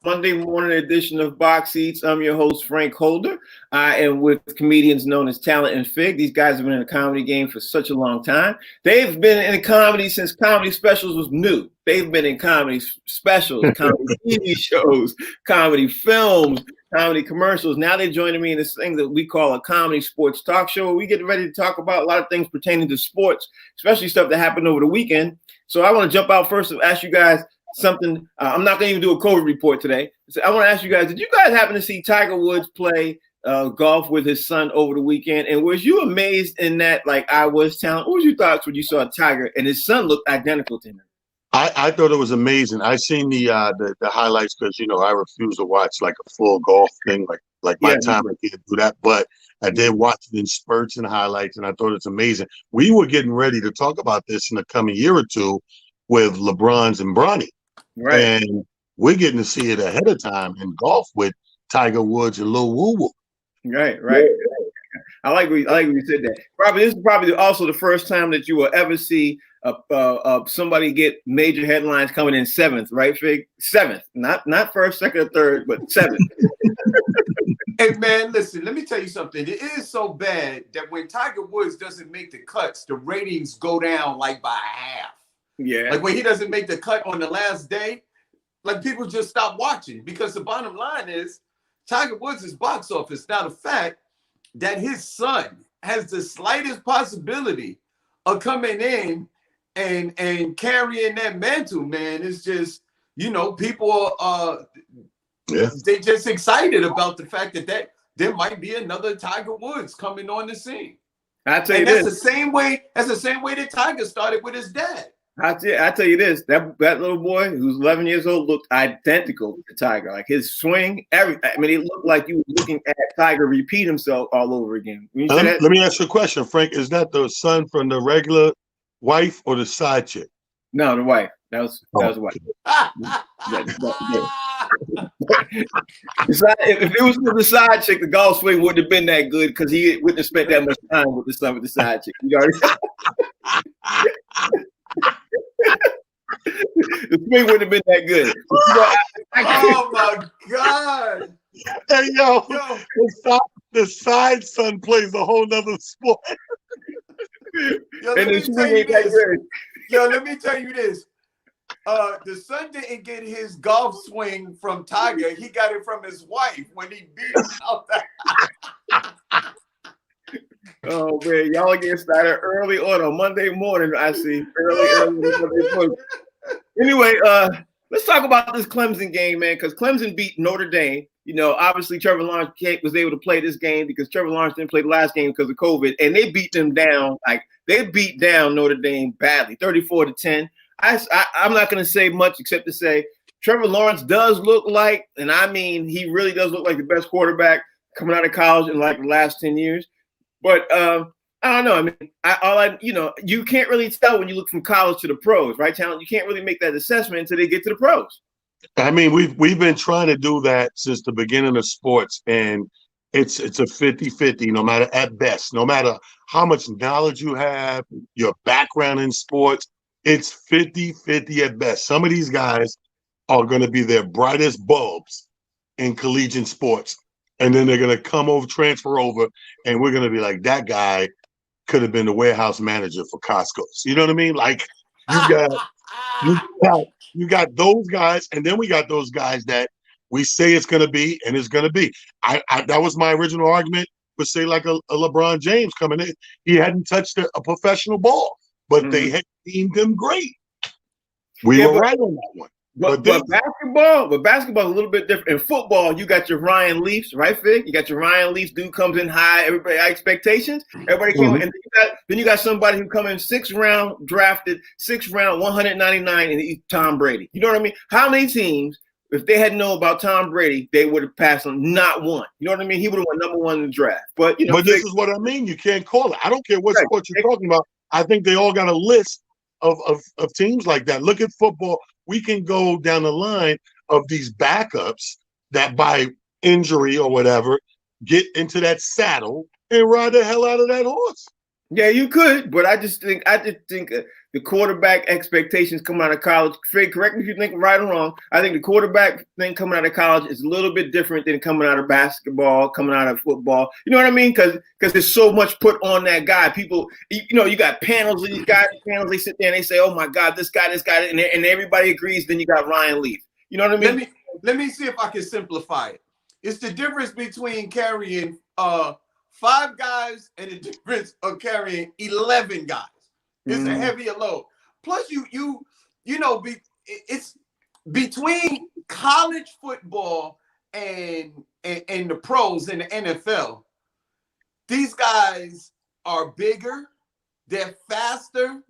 Monday morning edition of Box Seats. I'm your host, Frank Holder. I am with comedians known as Talent and Fig. These guys have been in the comedy game for such a long time. They've been in comedy since comedy specials was new. They've been in comedy specials, comedy TV shows, comedy films, comedy commercials. Now they're joining me in this thing that we call a comedy sports talk show, where we get ready to talk about a lot of things pertaining to sports, especially stuff that happened over the weekend. So I want to jump out first and ask you guys something. I'm not going to even do a COVID report today. So I want to ask you guys, did you guys happen to see Tiger Woods play golf with his son over the weekend? And was you amazed in that, like I was, Talent? What was your thoughts when you saw Tiger and his son looked identical to him? I thought it was amazing. I seen the highlights because, you know, I refuse to watch like a full golf thing. Like my time, I can't do that. But I did watch it in spurts and highlights, and I thought it's amazing. We were getting ready to talk about this in the coming year or two with LeBron's and Bronny. Right. And we're getting to see it ahead of time in golf with Tiger Woods and Lil Woo Woo. Right. I like what you said that. This is probably also the first time that you will ever see somebody get major headlines coming in seventh, right, Fig? Seventh, not first, second, or third, but seventh. Hey man, listen, let me tell you something. It is so bad that when Tiger Woods doesn't make the cuts, the ratings go down like by half. Yeah. Like when he doesn't make the cut on the last day, like people just stop watching, because the bottom line is Tiger Woods' box office. Now the fact that his son has the slightest possibility of coming in and carrying that mantle, man, is just, you know, people they just excited about the fact that there might be another Tiger Woods coming on the scene. I tell you this. That's the same way that Tiger started with his dad. I tell you this, that little boy who's 11 years old looked identical to Tiger. Like his swing, everything. I mean, it looked like you were looking at Tiger repeat himself all over again. Let me ask you a question, Frank. Is that the son from the regular wife or the side chick? No, the wife. That was the wife. If it was the side chick, the golf swing wouldn't have been that good because he wouldn't have spent that much time with the side chick. You already. The swing wouldn't have been that good. Oh my God! Hey yo, the side son plays a whole nother sport. Let me tell you this. The son didn't get his golf swing from Tiger. He got it from his wife when he beat him out there. Oh man, y'all getting started early on Monday morning. I see early Monday morning. Anyway, let's talk about this Clemson game, man, because Clemson beat Notre Dame. You know, obviously Trevor Lawrence was able to play this game because Trevor Lawrence didn't play the last game because of COVID, and they beat them down. Like they beat down Notre Dame badly, 34-10. I'm not going to say much except to say Trevor Lawrence does look like, and I mean he really does look like the best quarterback coming out of college in like the last 10 years. But I don't know. I mean, you can't really tell when you look from college to the pros, right, Talent? You can't really make that assessment until they get to the pros. I mean, we've been trying to do that since the beginning of sports, and it's a 50-50, no matter at best, no matter how much knowledge you have, your background in sports, it's 50-50 at best. Some of these guys are going to be their brightest bulbs in collegiate sports, and then they're going to transfer over, and we're going to be like, that guy could have been the warehouse manager for Costco's. You know what I mean? Like you got those guys, and then we got those guys that we say it's going to be, and it's going to be. That was my original argument with, say, like a LeBron James coming in. He hadn't touched a professional ball, but they had deemed him great. We were right on that one. But basketball is a little bit different. In football, you got your Ryan Leafs, right, Fig? You got your Ryan Leafs. Dude comes in high. Everybody high expectations. Everybody came in, and then you got somebody who come in 6th round, drafted 6th round, 199, and he's Tom Brady. You know what I mean? How many teams, if they had known about Tom Brady, they would have passed on not one? You know what I mean? He would have won number 1 in the draft. But this is what I mean. You can't call it. I don't care what sport you're talking about. I think they all got a list of teams like that. Look at football. We can go down the line of these backups that by injury or whatever get into that saddle and ride the hell out of that horse. Yeah, you could, but I just think the the quarterback expectations coming out of college. Fig, correct me if you think right or wrong. I think the quarterback thing coming out of college is a little bit different than coming out of basketball, coming out of football. You know what I mean? Because there's so much put on that guy. People, you got panels of these guys. Panels, they sit there and they say, "Oh my God, this guy," and everybody agrees. Then you got Ryan Leaf. You know what I mean? Let me see if I can simplify it. It's the difference between carrying 5 guys and the difference of carrying 11 guys. It's a heavier load. Plus, it's between college football and the pros in the NFL. These guys are bigger, they're faster,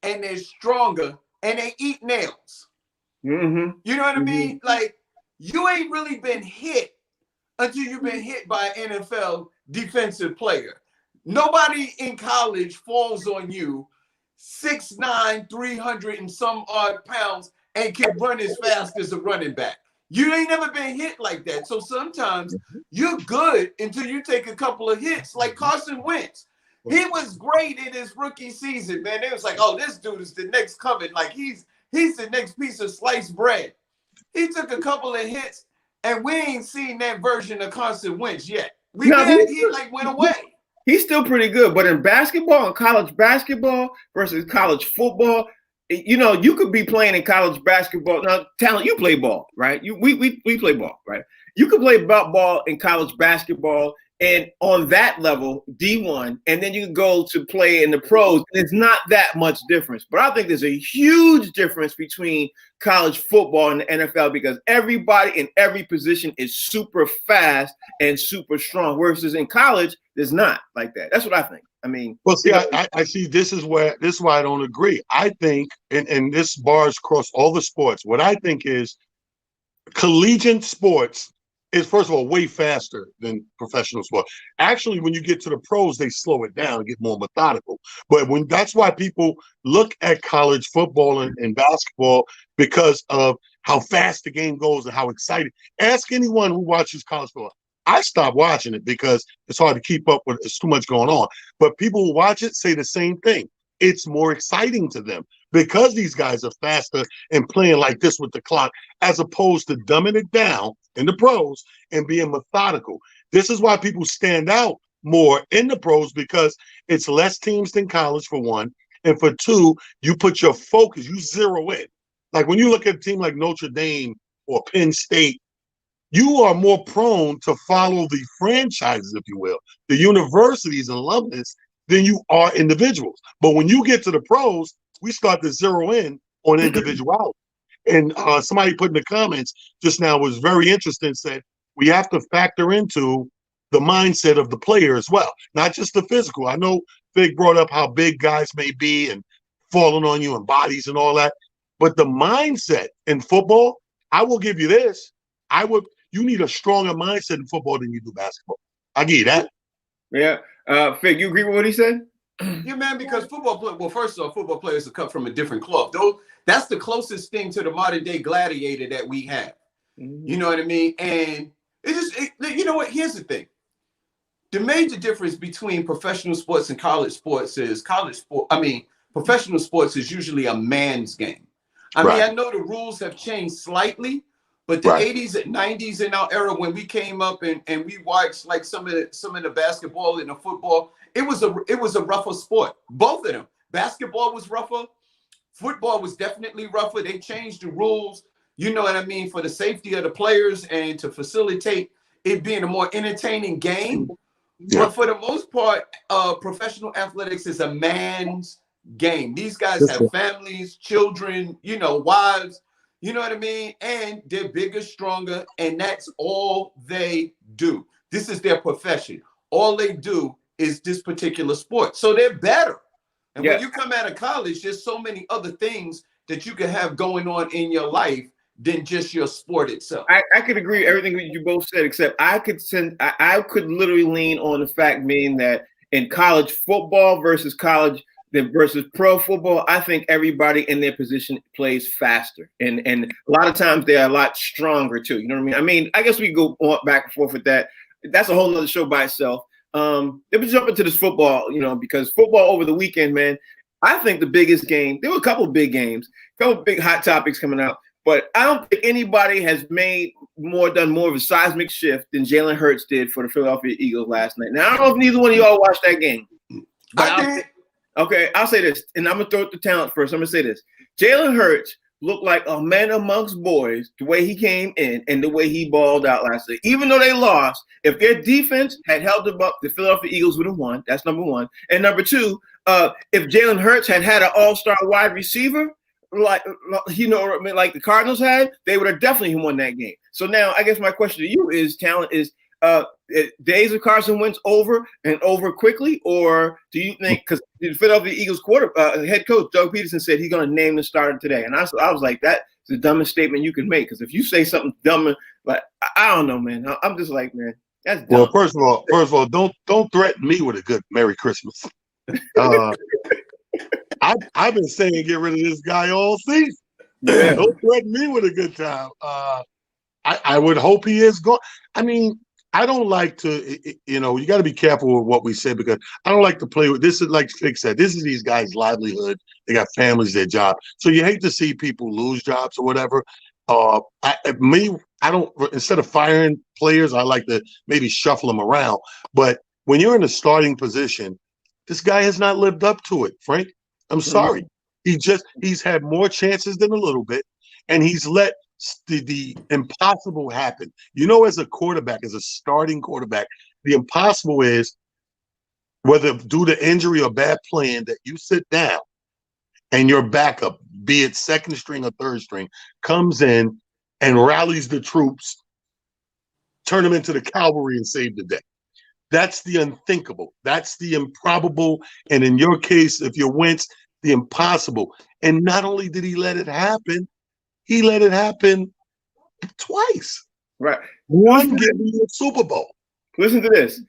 and they're stronger, and they eat nails. Mm-hmm. You know what I mean? Like, you ain't really been hit until you've been hit by an NFL defensive player. Nobody in college falls on you 6'9", 300 and some odd pounds and can run as fast as a running back. You ain't never been hit like that. So sometimes you're good until you take a couple of hits, like Carson Wentz. He was great in his rookie season, man. It was like, oh, this dude is the next coming. Like, he's the next piece of sliced bread. He took a couple of hits, and we ain't seen that version of Carson Wentz yet. He went away. He's still pretty good, but in basketball and college basketball versus college football, you could be playing in college basketball. Now, Talent, you play ball, right? We play ball, right? You could play ball in college basketball, and on that level, D1, and then you can go to play in the pros. It's not that much difference, but I think there's a huge difference between college football and the NFL because everybody in every position is super fast and super strong, versus in college, there's not like that. That's what I think. I mean, well, see, I see. This is why I don't agree. I think, and this bars across all the sports. What I think is collegiate sports is, first of all, way faster than professional sport. Actually, when you get to the pros, they slow it down and get more methodical. But that's why people look at college football and basketball, because of how fast the game goes and how exciting. Ask anyone who watches college football. I stopped watching it because it's hard to keep up with. It's too much going on. But people who watch it say the same thing. It's more exciting to them because these guys are faster and playing like this with the clock, as opposed to dumbing it down in the pros and being methodical. This is why people stand out more in the pros, because it's less teams than college, for one. And for two, you put your focus, you zero in. Like when you look at a team like Notre Dame or Penn State, you are more prone to follow the franchises, if you will, the universities and alumnus, than you are individuals. But when you get to the pros, we start to zero in on individuality. And somebody put in the comments just now was very interesting, said we have to factor into the mindset of the player as well, not just the physical. I know Fig brought up how big guys may be and falling on you and bodies and all that, but the mindset in football, I will give you this. You need a stronger mindset in football than you do basketball. I'll give you that. Yeah. Fig, you agree with what he said? Yeah, man, because first off, football players are cut from a different cloth. Though that's the closest thing to the modern day gladiator that we have. Mm-hmm. You know what I mean? And you know what? Here's the thing. The major difference between professional sports and college sports is professional sports is usually a man's game. I mean, I know the rules have changed slightly, but the 80s and 90s in our era, when we came up and we watched like some of the basketball and the football, it was a rougher sport. Both of them. Basketball was rougher. Football was definitely rougher. They changed the rules, you know what I mean, for the safety of the players and to facilitate it being a more entertaining game. Yeah. But for the most part, professional athletics is a man's game. These guys have families, children, wives, you know what I mean? And they're bigger, stronger, and that's all they do. This is their profession. All they do is this particular sport. So they're better. And when you come out of college, there's so many other things that you can have going on in your life than just your sport itself. I could agree with everything that you both said, except I could literally lean on the fact being that in college football versus pro football, I think everybody in their position plays faster. And a lot of times they're a lot stronger too. You know what I mean? I mean, I guess we go back and forth with that. That's a whole nother show by itself. Let me jump into this football, because football over the weekend, man, I think the biggest game, there were a couple of big games, a couple of big hot topics coming out, but I don't think anybody has done more of a seismic shift than Jalen Hurts did for the Philadelphia Eagles last night. Now, I don't know if neither one of y'all watched that game. Okay, I'll say this, and I'm going to throw it to talent first. I'm going to say this. Jalen Hurts looked like a man amongst boys the way he came in and the way he balled out last night. Even though they lost, if their defense had held them up, the Philadelphia Eagles would have won. That's number one. And number two, if Jalen Hurts had an all-star wide receiver, like the Cardinals had, they would have definitely won that game. So now I guess my question to you is, talent, is days of Carson Wentz over and over quickly, or do you think, because the Philadelphia Eagles head coach Doug Peterson said he's going to name the starter today, and I was like, that's the dumbest statement you can make, because if you say something dumb, like, I don't know, man, I'm just like, man, that's dumb. Well, first of all, don't threaten me with a good Merry Christmas. I've been saying get rid of this guy all season. Yeah. Don't threaten me with a good time. I would hope he is gone. I mean, I don't like to, you got to be careful with what we say, because I don't like to play with this. Is like Fig said, this is these guys' livelihood. They got families, their job. So you hate to see people lose jobs or whatever. I don't, instead of firing players, I like to maybe shuffle them around. But when you're in a starting position, this guy has not lived up to it, Frank. I'm sorry. He's had more chances than a little bit, and he's let the impossible happen. As a quarterback, as a starting quarterback, the impossible is, whether due to injury or bad playing, that you sit down and your backup, be it second string or third string, comes in and rallies the troops, turn them into the cavalry and save the day. That's the unthinkable. That's the improbable. And in your case, if you're Wentz, the impossible. And not only did he let it happen, he let it happen twice. Right. One getting the Super Bowl. Listen to this.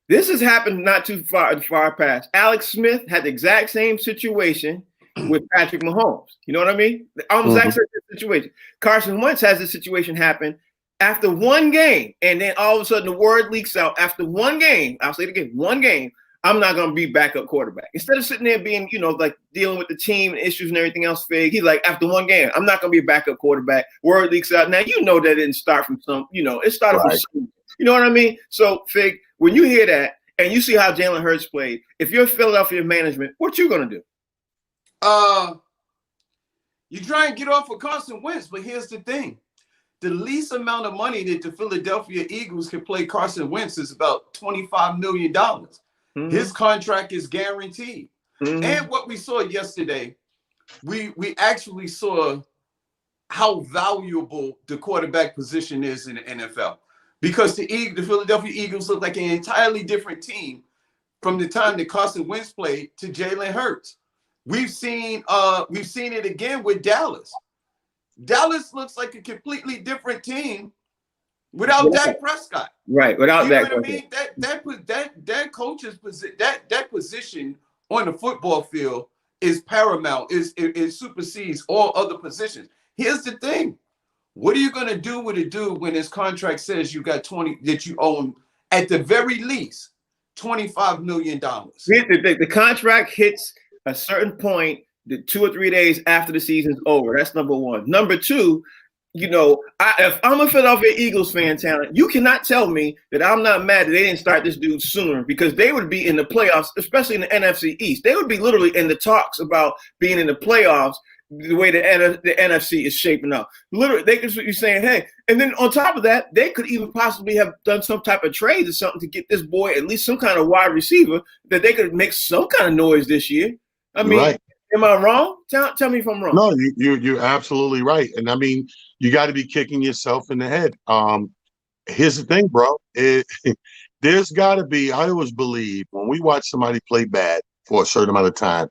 This has happened not too far past. Alex Smith had the exact same situation with Patrick Mahomes. You know what I mean? Almost exact same situation. Carson Wentz has this situation happen after one game, and then all of a sudden the word leaks out after one game. I'll say it again, one game. I'm not going to be backup quarterback. Instead of sitting there being, like dealing with the team and issues and everything else, Fig, he's like, after one game, I'm not going to be a backup quarterback. Word leaks out. Now, that didn't start from it started from some, you know what I mean? So, Fig, when you hear that and you see how Jalen Hurts played, if you're Philadelphia management, what you going to do? You try and get off of Carson Wentz, but here's the thing. The least amount of money that the Philadelphia Eagles can play Carson Wentz is about $25 million. Mm-hmm. His contract is guaranteed. Mm-hmm. And what we saw yesterday, we actually saw how valuable the quarterback position is in the NFL. Because the Philadelphia Eagles look like an entirely different team from the time that Carson Wentz played to Jalen Hurts. We've seen it again with Dallas. Dallas looks like a completely different team without Dak Prescott. Right, without Dak. I mean, that coach's that position on the football field is paramount. It supersedes all other positions. Here's the thing: what are you going to do with a dude when his contract says you got 20 that you own at the very least $25 million? The contract hits a certain point, 2 or 3 days after the season's over. That's number one. Number two, if I'm a Philadelphia Eagles fan, talent, you cannot tell me that I'm not mad that they didn't start this dude sooner, because they would be in the playoffs, especially in the NFC East. They would be literally in the talks about being in the playoffs the way the NFC is shaping up. Literally, they could be saying, hey, and then on top of that, they could even possibly have done some type of trade or something to get this boy at least some kind of wide receiver that they could make some kind of noise this year. I mean, right. Am I wrong? Tell me if I'm wrong. No, you're absolutely right. And I mean, you got to be kicking yourself in the head. Here's the thing, bro. There's got to be, I always believe when we watch somebody play bad for a certain amount of time,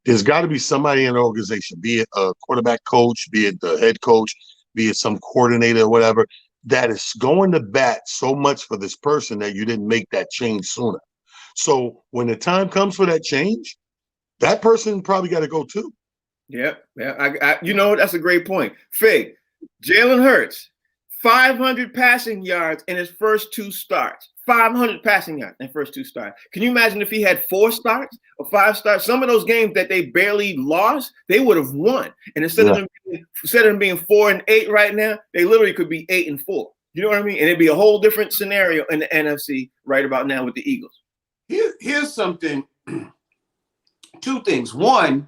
there's got to be somebody in the organization, be it a quarterback coach, be it the head coach, be it some coordinator or whatever, that is going to bat so much for this person that you didn't make that change sooner. So when the time comes for that change, that person probably got to go too. Yeah. That's a great point. Fig, Jalen Hurts, 500 passing yards in his first 2 starts. 500 passing yards in first 2 starts. Can you imagine if he had 4 starts or 5 starts? Some of those games that they barely lost, they would have won. And instead of them being 4-8 right now, they literally could be 8-4. You know what I mean? And it'd be a whole different scenario in the NFC right about now with the Eagles. Here's something. 2 things. One,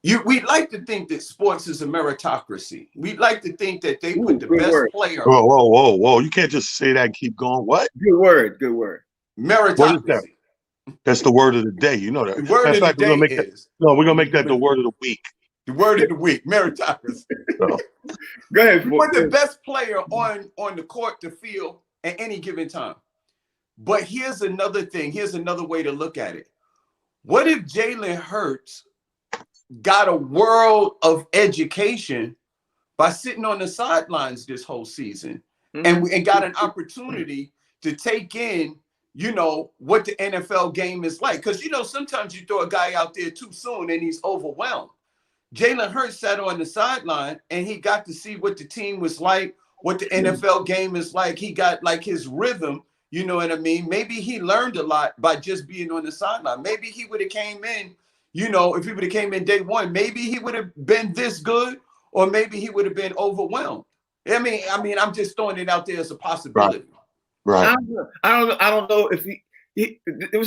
we'd like to think that sports is a meritocracy. We'd like to think that they put the best player. Whoa. You can't just say that and keep going. What? Good word. Meritocracy. What is that? That's the word of the day. You know that. The word of the day is. We're going to make that the word of the week. The word of the week, meritocracy. Go ahead. Put the best player on the court to field at any given time. But here's another thing. Here's another way to look at it. What if Jalen Hurts got a world of education by sitting on the sidelines this whole season and got an opportunity to take in, what the NFL game is like? Because, sometimes you throw a guy out there too soon and he's overwhelmed. Jalen Hurts sat on the sideline and he got to see what the team was like, what the NFL game is like. He got like his rhythm, you know what I mean? Maybe he learned a lot by just being on the sideline. Maybe he would have came in, if he would have came in day one, maybe he would have been this good, or maybe he would have been overwhelmed. I mean, I'm just throwing it out there as a possibility. Right. I don't know if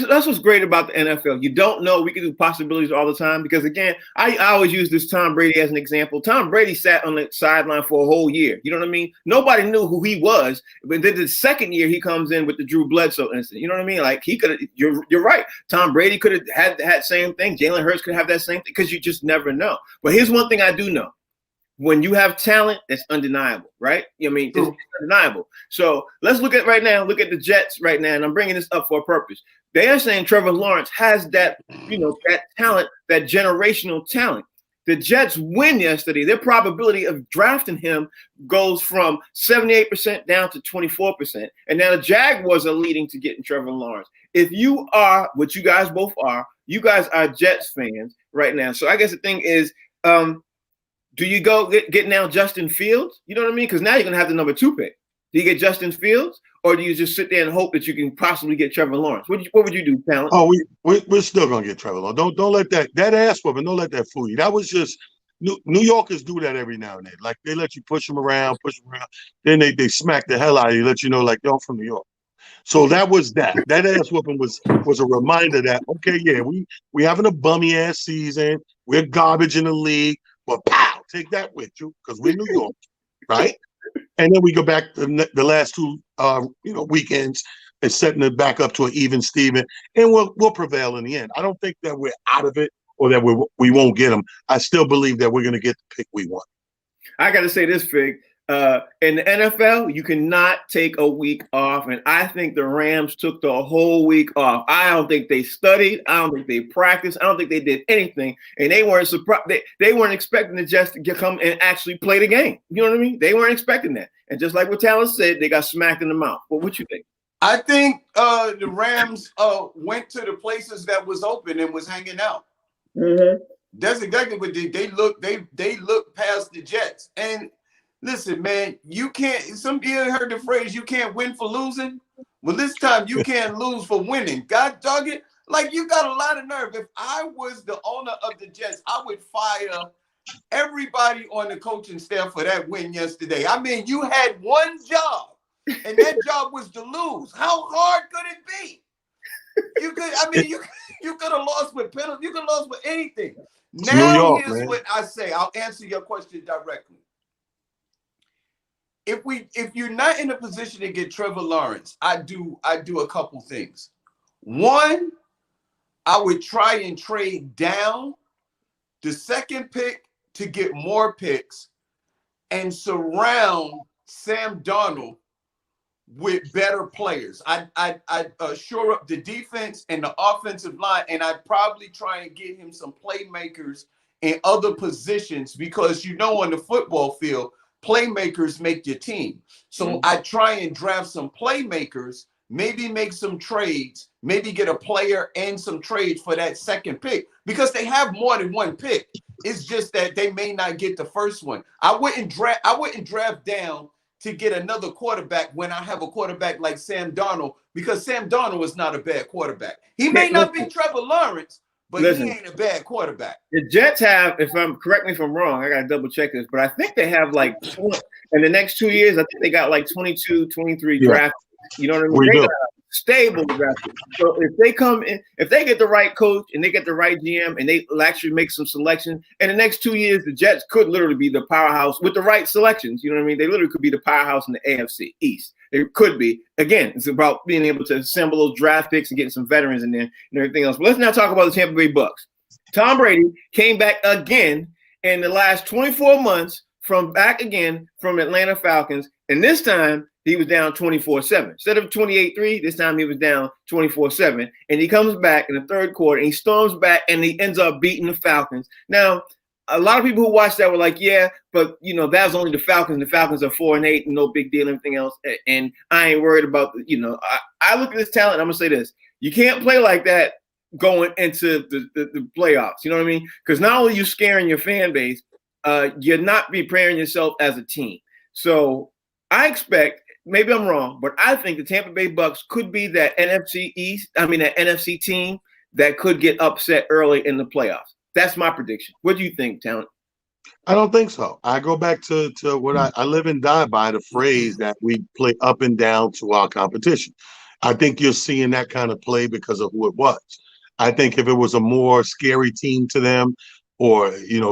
that's what's great about the NFL. You don't know. We can do possibilities all the time because, again, I always use this Tom Brady as an example. Tom Brady sat on the sideline for a whole year. You know what I mean? Nobody knew who he was. But then the second year he comes in with the Drew Bledsoe incident. You know what I mean? Like he could have. You're right. Tom Brady could have had that same thing. Jalen Hurts could have that same thing because you just never know. But here's one thing I do know. When you have talent, that's undeniable, right? It's undeniable. So let's look at the Jets right now, and I'm bringing this up for a purpose. They are saying Trevor Lawrence has that, that talent, that generational talent. The Jets win yesterday. Their probability of drafting him goes from 78% down to 24%. And now the Jaguars are leading to getting Trevor Lawrence. If you are, what you guys both are, you guys are Jets fans right now. So I guess the thing is, do you go get now Justin Fields? You know what I mean? Because now you're going to have the number 2 pick. Do you get Justin Fields, or do you just sit there and hope that you can possibly get Trevor Lawrence? What would you do, Talent? Oh, we're still going to get Trevor Lawrence. Don't let that ass whooping. Don't let that fool you. That was just New Yorkers do that every now and then. Like they let you push them around. Then they smack the hell out of you, let you know, like, yo, I'm from New York. So that was that. That ass whooping was a reminder that, okay, yeah, we having a bummy ass season. We're garbage in the league. But pow, take that with you because we're New York, right? And then we go back to the last 2, weekends and setting it back up to an even Steven, and we'll prevail in the end. I don't think that we're out of it or that we won't get them. I still believe that we're going to get the pick we want. I got to say this, Fig. In the NFL, you cannot take a week off, and I think the Rams took the whole week off. I don't think they studied. I don't think they practiced. I don't think they did anything, and they weren't surprised. They weren't expecting the Jets to come and actually play the game. You know what I mean? They weren't expecting that, and just like what Talon said, they got smacked in the mouth. But what you think? I think the Rams went to the places that was open and was hanging out. Mm-hmm. That's exactly what they looked past the Jets. And listen, man, you can't. Some of you heard the phrase, "You can't win for losing." Well, this time you can't lose for winning. God dog it. Like, you got a lot of nerve. If I was the owner of the Jets, I would fire everybody on the coaching staff for that win yesterday. I mean, you had one job, and that job was to lose. How hard could it be? You could have lost with penalties. You could have lost with anything. It's now, New York, here's man. what I say. I'll answer your question directly. If you're not in a position to get Trevor Lawrence, I do a couple things. One, I would try and trade down the second pick to get more picks and surround Sam Darnold with better players. I'd shore up the defense and the offensive line, and I'd probably try and get him some playmakers in other positions because, on the football field, playmakers make your team. So I try and draft some playmakers, maybe make some trades, maybe get a player and some trades for that second pick because they have more than one pick. It's just that they may not get the first one. I wouldn't draft down to get another quarterback when I have a quarterback like Sam Darnold, because Sam Darnold is not a bad quarterback. He may not be Trevor Lawrence, but he ain't a bad quarterback. The Jets have, correct me if I'm wrong, I got to double check this, but I think they have like, in the next 2 years, I think they got like 22, 23 draft. You know what I mean? They got a stable draft. So if they come in, if they get the right coach and they get the right GM and they actually make some selections, in the next 2 years, the Jets could literally be the powerhouse with the right selections. You know what I mean? They literally could be the powerhouse in the AFC East. It could be. Again, it's about being able to assemble those draft picks and getting some veterans in there and everything else. But let's now talk about the Tampa Bay Bucks. Tom Brady came back again in the last 24 months from Atlanta Falcons. And this time he was down 24-7. Instead of 28-3, this time he was down 24-7. And he comes back in the third quarter and he storms back and he ends up beating the Falcons. Now, a lot of people who watched that were like, yeah, but, you know, that was only the Falcons. The Falcons are 4-8 and no big deal, everything else. And I ain't worried about, I look at this talent. I'm going to say this. You can't play like that going into the playoffs. You know what I mean? Because not only are you scaring your fan base, you're not preparing yourself as a team. So I expect, maybe I'm wrong, but I think the Tampa Bay Bucks could be that NFC team that could get upset early in the playoffs. That's my prediction. What do you think, Talent? I don't think so. I go back to what I live and die by, the phrase that we play up and down to our competition. I think you're seeing that kind of play because of who it was. I think if it was a more scary team to them, or,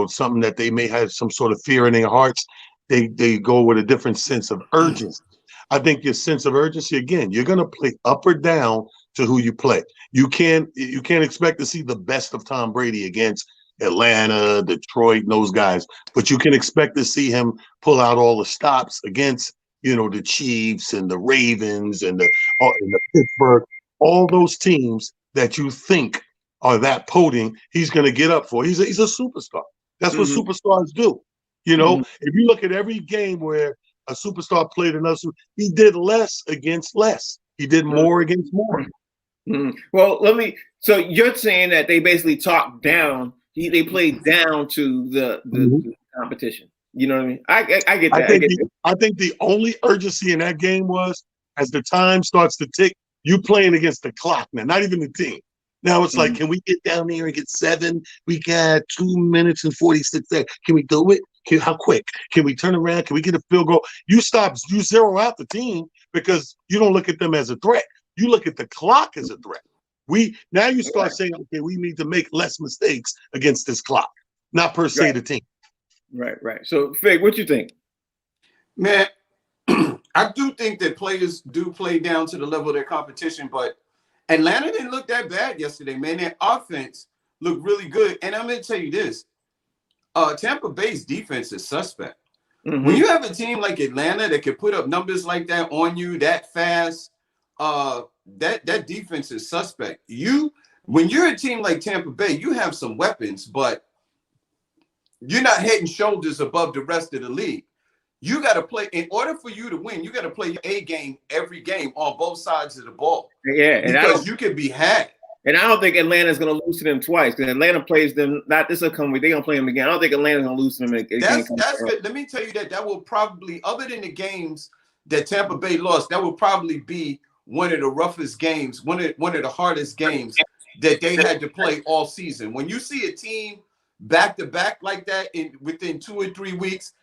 something that they may have some sort of fear in their hearts, they go with a different sense of urgency. I think your sense of urgency, again, you're going to play up or down to who you play. You can't expect to see the best of Tom Brady against Atlanta, Detroit, and those guys, but you can expect to see him pull out all the stops against, the Chiefs and the Ravens and the Pittsburgh, all those teams that you think are that potent. He's going to get up for. He's a superstar. That's what superstars do. If you look at every game where a superstar played another, he did less against less. He did more against more. Well, so you're saying that they basically talked down. They played down to the competition. You know what I mean? I get that. I think the only urgency in that game was, as the time starts to tick, you playing against the clock now, not even the team. Now it's like, can we get down there and get 7? We got 2 minutes and 46 seconds. Can we do it? How quick? Can we turn around? Can we get a field goal? You zero out the team because you don't look at them as a threat. You look at the clock as a threat. Now you start saying, okay, we need to make less mistakes against this clock, not per se the team. Right. So, Fig, what you think? Man, I do think that players do play down to the level of their competition, but Atlanta didn't look that bad yesterday, man. Their offense looked really good. And I'm going to tell you this. Tampa Bay's defense is suspect. When you have a team like Atlanta that can put up numbers like that on you that fast, that defense is suspect. When you're a team like Tampa Bay, you have some weapons, but you're not head and shoulders above the rest of the league. You got to play, in order for you to win, you got to play your A game every game on both sides of the ball. Yeah, because you can be had. And I don't think Atlanta's going to lose to them twice, because Atlanta plays them not this upcoming week. They're going to play them again. I don't think Atlanta's going to lose to them again. That's good. Let me tell you that will probably, other than the games that Tampa Bay lost, that will probably be one of the roughest games, one of the hardest games that they had to play all season. When you see a team back to back like that within 2 or 3 weeks,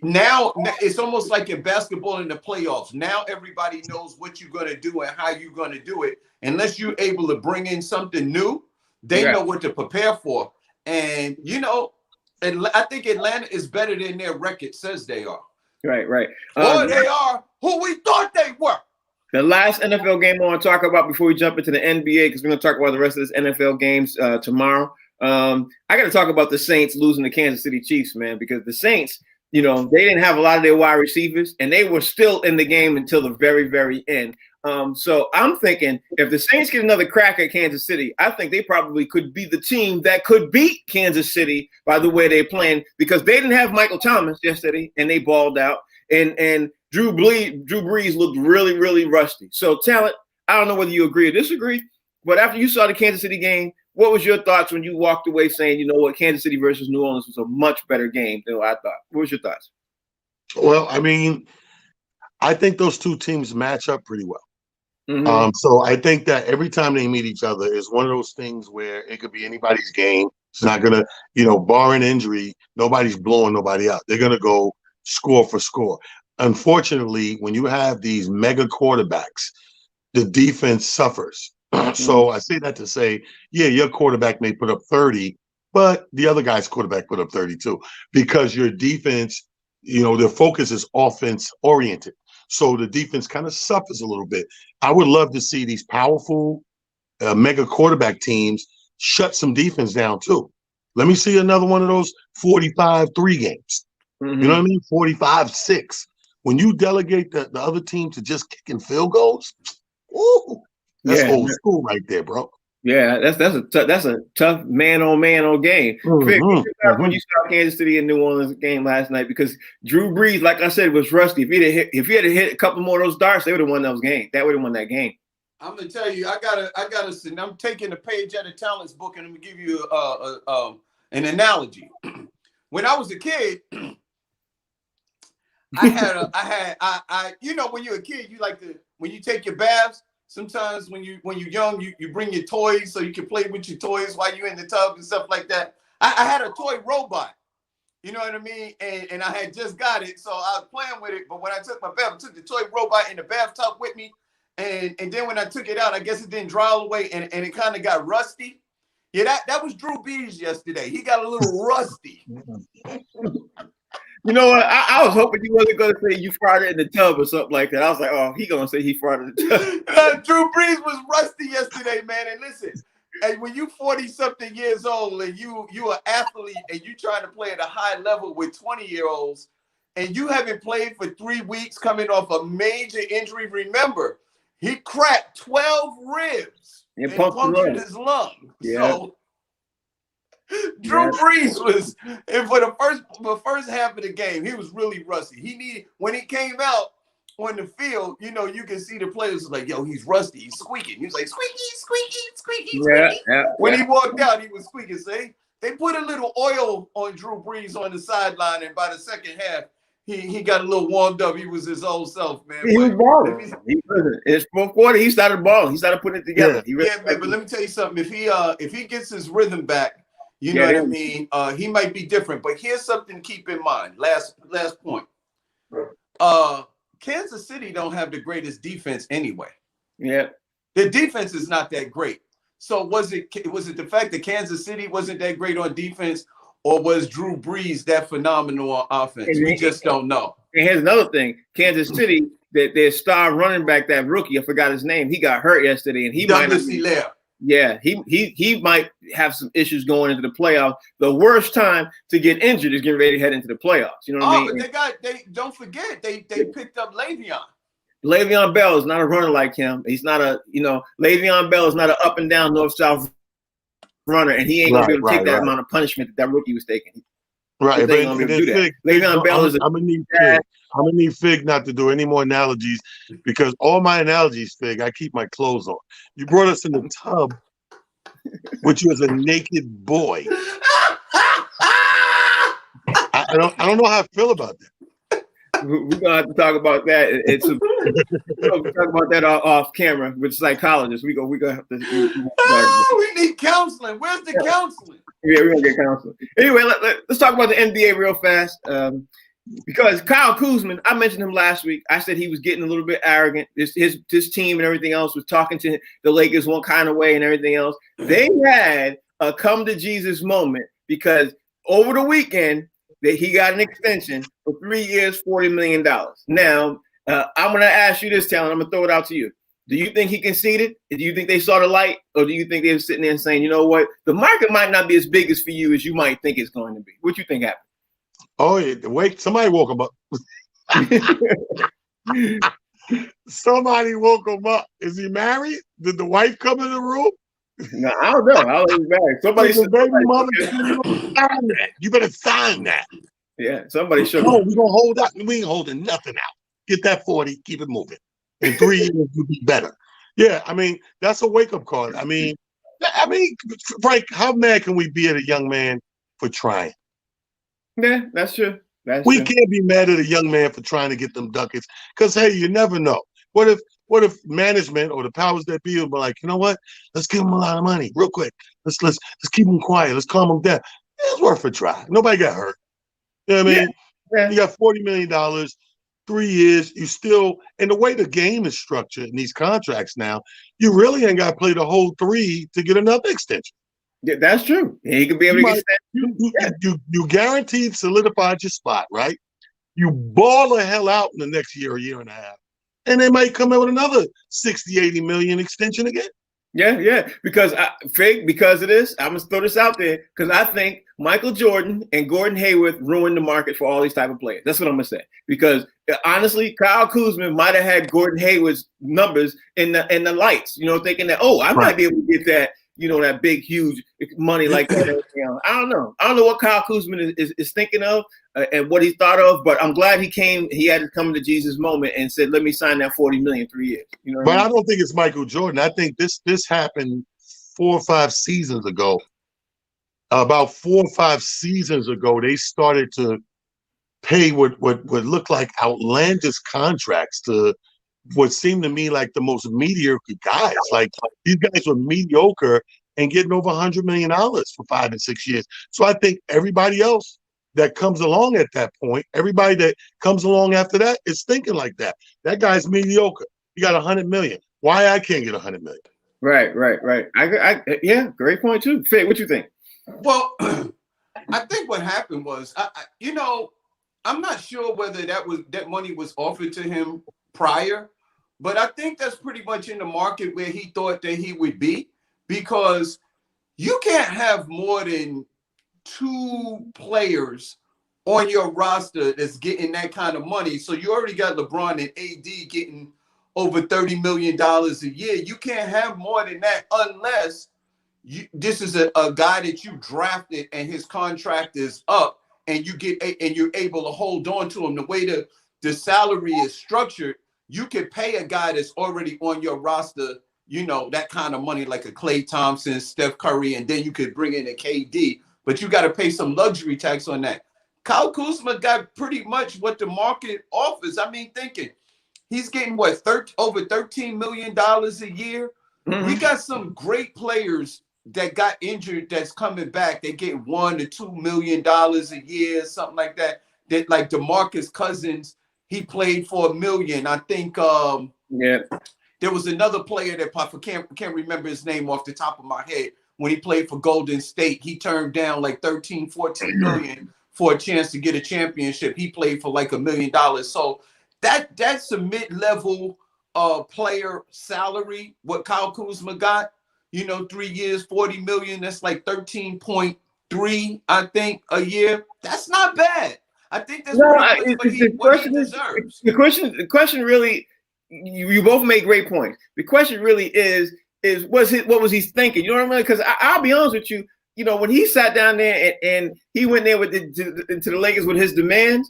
now it's almost like in basketball in the playoffs. Now everybody knows what you're going to do and how you're going to do it. Unless you're able to bring in something new, they know what to prepare for. And, I think Atlanta is better than their record says they are. Right. Or they are who we thought they were. The last NFL game I want to talk about before we jump into the NBA, because we're going to talk about the rest of this NFL games tomorrow. I got to talk about the Saints losing to Kansas City Chiefs, man, because the Saints, they didn't have a lot of their wide receivers, and they were still in the game until the very, very end. So I'm thinking if the Saints get another crack at Kansas City, I think they probably could be the team that could beat Kansas City by the way they're playing, because they didn't have Michael Thomas yesterday and they balled out, and Drew Brees looked really, really rusty. So, Talent, I don't know whether you agree or disagree, but after you saw the Kansas City game, what was your thoughts when you walked away saying, Kansas City versus New Orleans was a much better game than what I thought? What was your thoughts? Well, I mean, I think those two teams match up pretty well. Mhm. So I think that every time they meet each other is one of those things where it could be anybody's game. It's not gonna, barring injury, nobody's blowing nobody out. They're gonna go score for score. Unfortunately, when you have these mega quarterbacks, the defense suffers. Mhm. So I say that to say, yeah, your quarterback may put up 30, but the other guy's quarterback put up 32 because your defense, their focus is offense oriented. So the defense kind of suffers a little bit. I would love to see these powerful mega quarterback teams shut some defense down too. Let me see another one of those 45-3 games. You know what I Mhm. mean? 45-6. When you delegate the other team to just kicking field goals, ooh, that's Yeah. old school right there, bro. Yeah, that's a tough man on game. Vic, what you thought when you saw Kansas City and New Orleans game last night? Because Drew Brees, like I said, was rusty. If he had hit a couple more of those darts, they would have won those games. That would have won that game. I'm gonna tell you, I gotta. I'm taking a page out of Talent's book, and I'm gonna give you an analogy. When I was a kid, when you're a kid, you like to, when you take your baths, sometimes when you're young, you bring your toys so you can play with your toys while you're in the tub and stuff like that. I had a toy robot, you know what I mean? And I had just got it, so I was playing with it. But when I took my bath, I took the toy robot in the bathtub with me. And then when I took it out, I guess it didn't dry all the way, and it kind of got rusty. Yeah, that was Drew Brees yesterday. He got a little rusty. You know what? I was hoping he wasn't going to say you fried it in the tub or something like that. I was like, oh, he going to say he fried it in the tub. Drew Brees was rusty yesterday, man. And listen, and when you 40-something years old and you an athlete and you trying to play at a high level with 20-year-olds and you haven't played for 3 weeks coming off a major injury, remember, he cracked 12 ribs and punctured his lung. Yeah. So Drew Brees was, and for the first half of the game, he was really rusty. When he came out on the field, you can see the players like, yo, he's rusty, he's squeaking. He was like, squeaky, squeaky, squeaky, squeaky. Yeah, when he walked out, he was squeaking. See, they put a little oil on Drew Brees on the sideline, and by the second half, he got a little warmed up. He was his old self, man. He was balling. It's fourth quarter. He started balling. He started putting it together. Yeah, man. But let me tell you something. If he gets his rhythm back, you know what I mean? He might be different. But here's something to keep in mind. Last point. Kansas City don't have the greatest defense anyway. Yeah. The defense is not that great. So was it the fact that Kansas City wasn't that great on defense, or was Drew Brees that phenomenal on offense? We just don't know. And here's another thing. Kansas City, their star running back, that rookie, I forgot his name. He got hurt yesterday, and he Douglas Hilaire. Yeah, he might have some issues going into the playoffs. The worst time to get injured is getting ready to head into the playoffs. You know what I mean? But they don't forget they picked up Le'Veon. Le'Veon Bell is not a runner like him. He's not Le'Veon Bell is not an up and down north-south runner, and he ain't gonna be able to take that amount of punishment that rookie was taking. Right, but Le'Veon Bell is I'm gonna need Fig not to do any more analogies because all my analogies, Fig, I keep my clothes on. You brought us in the tub, which was a naked boy. I don't know how I feel about that. We're gonna have to talk about that. We'll talk about that off camera with psychologists. We're gonna have to. We need counseling. Where's the counseling? Yeah, we're gonna get counseling. Anyway, let's talk about the NBA real fast. Because Kyle Kuzma, I mentioned him last week. I said he was getting a little bit arrogant. His team and everything else was talking to the Lakers one kind of way and everything else. They had a come to Jesus moment because over the weekend that he got an extension for 3 years, $40 million. Now, I'm going to ask you this, Talent. I'm going to throw it out to you. Do you think he conceded? Do you think they saw the light? Or do you think they were sitting there and saying, you know what, the market might not be as big as for you as you might think it's going to be? What you think happened? Oh, yeah. Wait, somebody woke him up. Somebody woke him up. Is he married? Did the wife come in the room? No, I don't know. I was married. Somebody said, baby mother, you better sign that. Yeah, somebody should. No, we're gonna hold out. We ain't holding nothing out. Get that 40, keep it moving. In 3 years, you'll be better. Yeah, I mean, that's a wake-up call. I mean, Frank, how mad can we be at a young man for trying? Yeah, that's true. We true. can't be mad at a young man for trying to get them ducats because, hey, you never know. What if management or the powers that be will be like, you know what? Let's give him a lot of money real quick. Let's keep him quiet. Let's calm him down. It's worth a try. Nobody got hurt. You know what I mean? Yeah. You got $40 million, 3 years. You still, and the way the game is structured in these contracts now, you really ain't got to play the whole 3 to get another extension. Yeah, that's true. He could be able to get You guaranteed solidified your spot, right? You ball the hell out in the next year and a half. And they might come in with another 60, 80 million extension again. Yeah. Because because of this, I'm gonna throw this out there because I think Michael Jordan and Gordon Hayward ruined the market for all these type of players. That's what I'm gonna say. Because honestly, Kyle Kuzma might have had Gordon Hayward's numbers in the lights, thinking that, I might be able to get that, that big, huge money like that. I don't know. I don't know what Kyle Kuzma is thinking of and what he thought of, but I'm glad he had to come to Jesus moment and said, let me sign that $40 million 3 years. But I don't think it's Michael Jordan. I think this happened 4 or 5 seasons ago. About 4 or 5 seasons ago, they started to pay what looked like outlandish contracts to what seemed to me like the most mediocre guys. Like these guys were mediocre and getting over $100 million for 5 and 6 years. So I think everybody else that comes along at that point, everybody that comes along after that is thinking like that. That guy's mediocre. You got $100 million. Why I can't get $100 million? Right. Yeah, great point too. Faye, what you think? Well, I think what happened was, I'm not sure whether that money was offered to him prior, but I think that's pretty much in the market where he thought that he would be, because you can't have more than 2 players on your roster that's getting that kind of money. So you already got LeBron and AD getting over $30 million a year. You can't have more than that unless this is a guy that you drafted and his contract is up and you're able to hold on to him. The way the salary is structured, you could pay a guy that's already on your roster, that kind of money, like a Klay Thompson, Steph Curry, and then you could bring in a KD, but you got to pay some luxury tax on that. Kyle Kuzma got pretty much what the market offers. I mean, thinking he's getting over $13 million a year. Mm-hmm. We got some great players that got injured that's coming back. They get $1 to $2 million a year, something like that. That like DeMarcus Cousins, he played for $1 million. I think there was another player that I can't remember his name off the top of my head. When he played for Golden State, he turned down like 13, 14 million for a chance to get a championship. He played for like $1 million. So that's a mid-level player salary, what Kyle Kuzma got. 3 years, 40 million. That's like 13.3, I think, a year. That's not bad. I think that's what he deserves. The question really, you both make great points. The question really is what was he thinking? You know what I mean? Because I'll be honest with you. When he sat down there and he went there into the Lakers with his demands,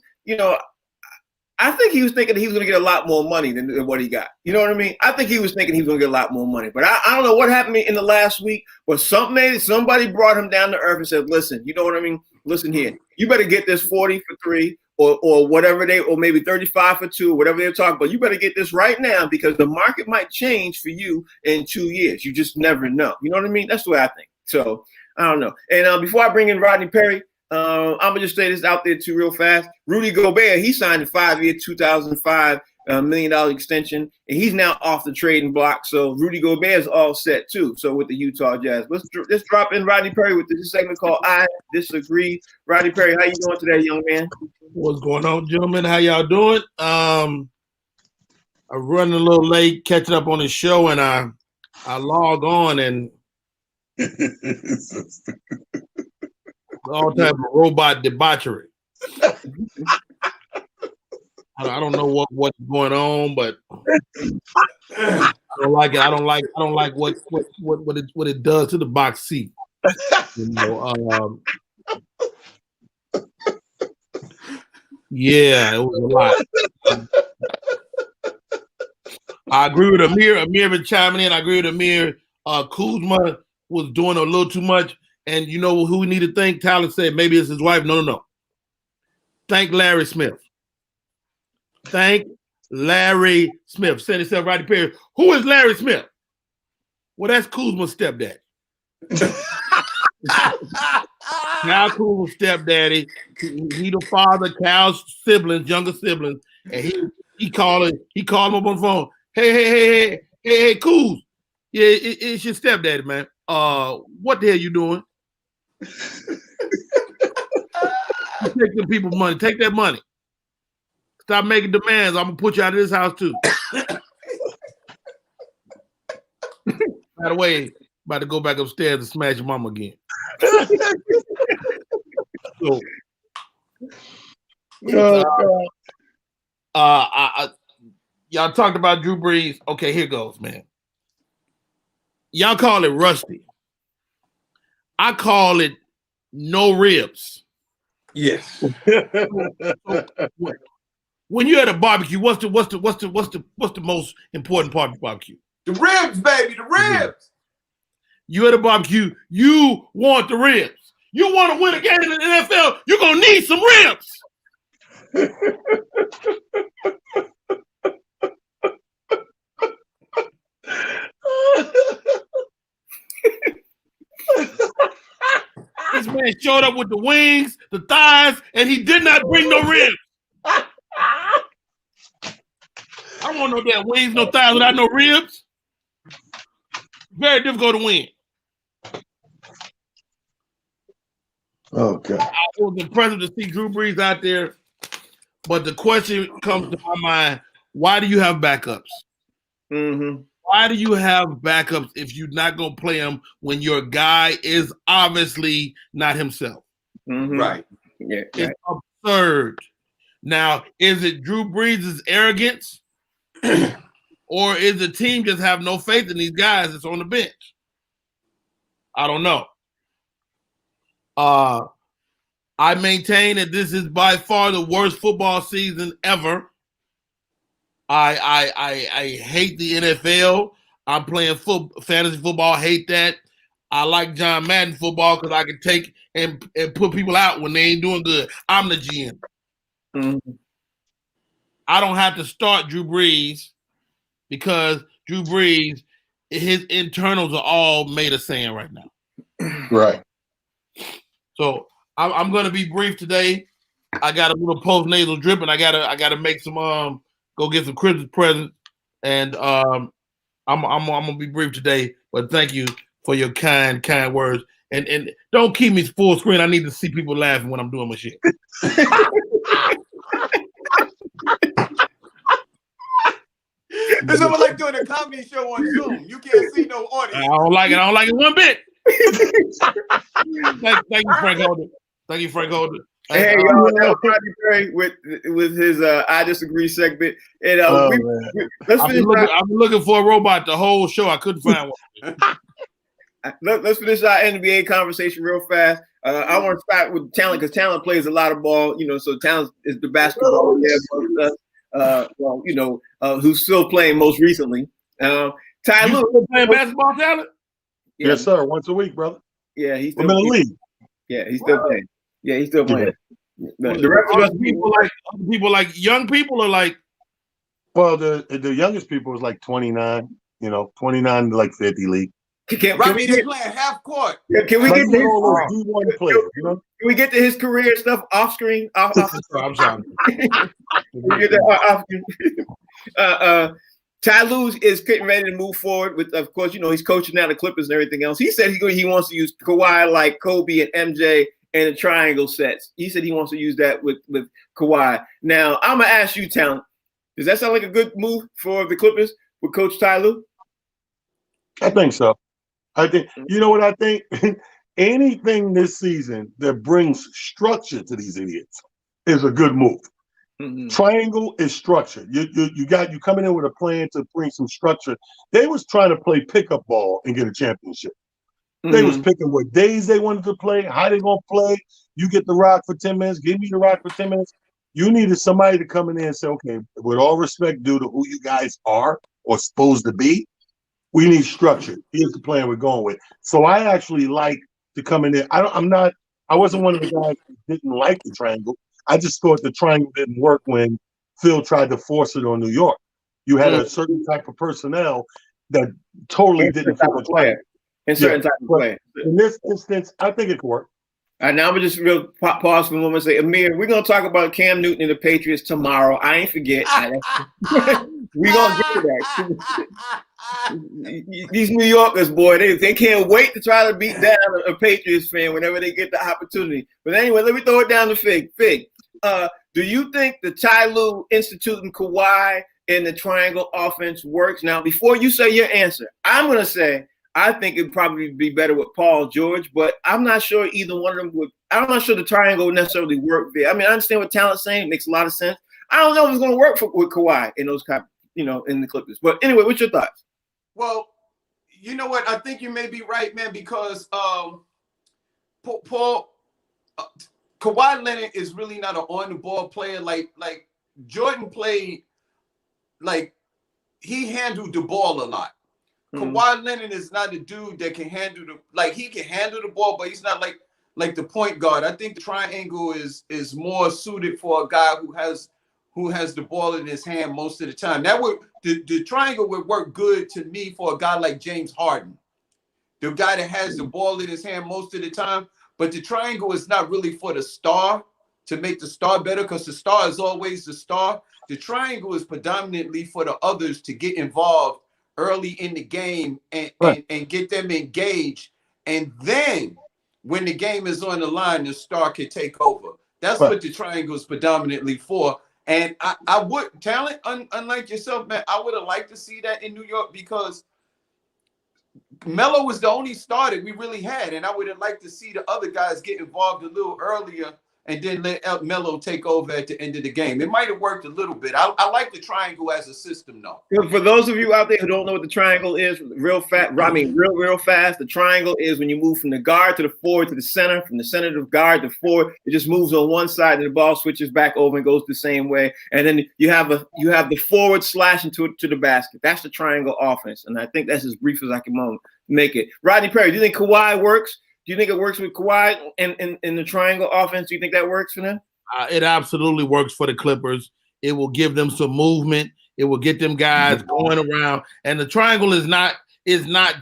I think he was thinking that he was going to get a lot more money than what he got. You know what I mean? I think he was thinking he was going to get a lot more money. But I don't know what happened in the last week, but somebody brought him down to earth and said, listen, you know what I mean? Listen here. You better get this 40 for 3 or whatever or maybe 35 for 2, whatever they're talking about. You better get this right now because the market might change for you in 2 years. You just never know. You know what I mean? That's the way I think. So I don't know. And before I bring in Rodney Perry, I'm gonna just say this out there too real fast. Rudy Gobert, he signed a 5-year, $2,005 million extension, and he's now off the trading block. So Rudy Gobert is all set too. So with the Utah Jazz, let's drop in Rodney Perry with this segment called "I Disagree." Rodney Perry, how you doing today, young man? What's going on, gentlemen? How y'all doing? I'm running a little late, catching up on the show, and I log on and. All type of robot debauchery. I don't know what's going on, but I don't like it. I don't like what it does to the box seat. Yeah, it was a lot. I agree with Amir. Amir been chiming in. I agree with Amir. Kuzma was doing a little too much. And you know who we need to thank? Tyler said maybe it's his wife. No. Thank Larry Smith. Thank Larry Smith. Send yourself right to Perry. Who is Larry Smith? Well, that's Kuzma's stepdaddy. Cal Kuzma's stepdaddy. He the father, Cal's siblings, younger siblings, and he called him up on the phone. Hey, Kuz. Yeah, it's your stepdaddy, man. What the hell you doing? You take them people's money. Take that money. Stop making demands. I'm gonna put you out of this house too. By the way, about to go back upstairs and smash your mama again. So, y'all talked about Drew Brees. Okay, here goes, man. Y'all call it rusty. I call it no ribs. Yes. When you're at a barbecue, what's the most important part of the barbecue? The ribs, baby, the ribs. You at a barbecue, you want the ribs. You want to win a game in the NFL, you're gonna need some ribs. This man showed up with the wings, the thighs, and he did not bring no ribs. I want no damn wings, no thighs without no ribs. Very difficult to win. Oh, God. I was impressed to see Drew Brees out there, but the question comes to my mind: why do you have backups? Mm-hmm. Why do you have backups if you're not going to play him when your guy is obviously not himself? Mm-hmm. Right. Yeah. It's absurd. Now, is it Drew Brees' arrogance, or is the team just have no faith in these guys that's on the bench? I don't know. I maintain that this is by far the worst football season ever. I hate the NFL. I'm playing fantasy football. Hate that. I like John Madden football because I can take and put people out when they ain't doing good. I'm the GM. Mm-hmm. I don't have to start Drew Brees because Drew Brees, his internals are all made of sand right now. Right. So I'm going to be brief today. I got a little post-nasal drip, and I gotta make some go get some Christmas presents, and I'm gonna be brief today. But thank you for your kind words, and don't keep me full screen. I need to see people laughing when I'm doing my shit. It's almost like doing a comedy show on Zoom. You can't see no audience. I don't like it one bit. Thank you, Frank Holder. Thank you, Frank Holder. Hey, y'all, that was Rodney Perry with his I Disagree segment. And let's finish. I've been looking for a robot the whole show. I couldn't find one. Let's finish our NBA conversation real fast. I want to start with Talent because Talent plays a lot of ball. So Talent is the basketball who's still playing most recently. Ty Lue still playing basketball, Talent? Yeah. Yes, sir. Once a week, brother. Yeah, he's I'm in the league. Yeah, he's still playing. Yeah, he's still playing. Yeah. The rest of us people like young people are like. Well, the youngest people is like 29. 29 to like 50 league. They're playing half court. Can we get to his D1 players? Can we get to his career stuff off screen? I'm sorry. Ty Lue is getting ready to move forward with, of course, he's coaching now the Clippers and everything else. He said he wants to use Kawhi like Kobe and MJ and the triangle sets. He said he wants to use that with Kawhi. Now, I'm going to ask you, Talent, does that sound like a good move for the Clippers with Coach Ty Lue? I think so. I think, you know what I think? Anything this season that brings structure to these idiots is a good move. Mm-hmm. Triangle is structure. You coming in with a plan to bring some structure. They was trying to play pickup ball and get a championship. Mm-hmm. They was picking what days they wanted to play, how they gonna play. You get the rock for 10 minutes, give me the rock for 10 minutes. You needed somebody to come in there and say, okay, with all respect due to who you guys are or supposed to be, we need structure. Here's the plan we're going with. So I actually like to come in there. I wasn't one of the guys who didn't like the triangle. I just thought the triangle didn't work when Phil tried to force it on New York. You had a certain type of personnel that totally didn't fit the triangle. In certain type of player. In this instance, I think it could work. All right, now I'm gonna just real pause for a moment and say, Amir, we're gonna talk about Cam Newton and the Patriots tomorrow. I ain't forget. We gonna get to that. These New Yorkers, boy, they can't wait to try to beat down a Patriots fan whenever they get the opportunity. But anyway, let me throw it down to Fig. Fig, do you think the Ty Lue instituting Kawhi in the triangle offense works? Now, before you say your answer, I'm gonna say I think it'd probably be better with Paul George, but I'm not sure either one of them would. I'm not sure the triangle would necessarily work there. I mean, I understand what Talent's saying; it makes a lot of sense. I don't know if it's going to work with Kawhi in those kind, in the Clippers. But anyway, what's your thoughts? Well, you know what? I think you may be right, man, because Kawhi Leonard is really not an on-the-ball player. Like Jordan played, like he handled the ball a lot. Kawhi Leonard is not a dude that can handle he can handle the ball, but he's not like the point guard. I think the triangle is more suited for a guy who has the ball in his hand most of the time. That would the triangle would work good to me for a guy like James Harden, the guy that has the ball in his hand most of the time. But the triangle is not really for the star to make the star better, because the star is always the star. The triangle is predominantly for the others to get involved early in the game and get them engaged. And then when the game is on the line, the star can take over. That's what the triangle is predominantly for. And I would, Talent, unlike yourself, man, I would have liked to see that in New York, because Melo was the only star that we really had. And I would have liked to see the other guys get involved a little earlier and then let Melo take over at the end of the game. It might have worked a little bit. I like the triangle as a system, though. For those of you out there who don't know what the triangle is, real fast, the triangle is when you move from the guard to the forward to the center, from the center to the guard to forward. It just moves on one side and the ball switches back over and goes the same way. And then you have the forward slashing to the basket. That's the triangle offense. And I think that's as brief as I can make it. Rodney Perry, do you think Kawhi works? Do you think it works with Kawhi in the triangle offense? Do you think that works for them? It absolutely works for the Clippers. It will give them some movement. It will get them guys going around. And the triangle is not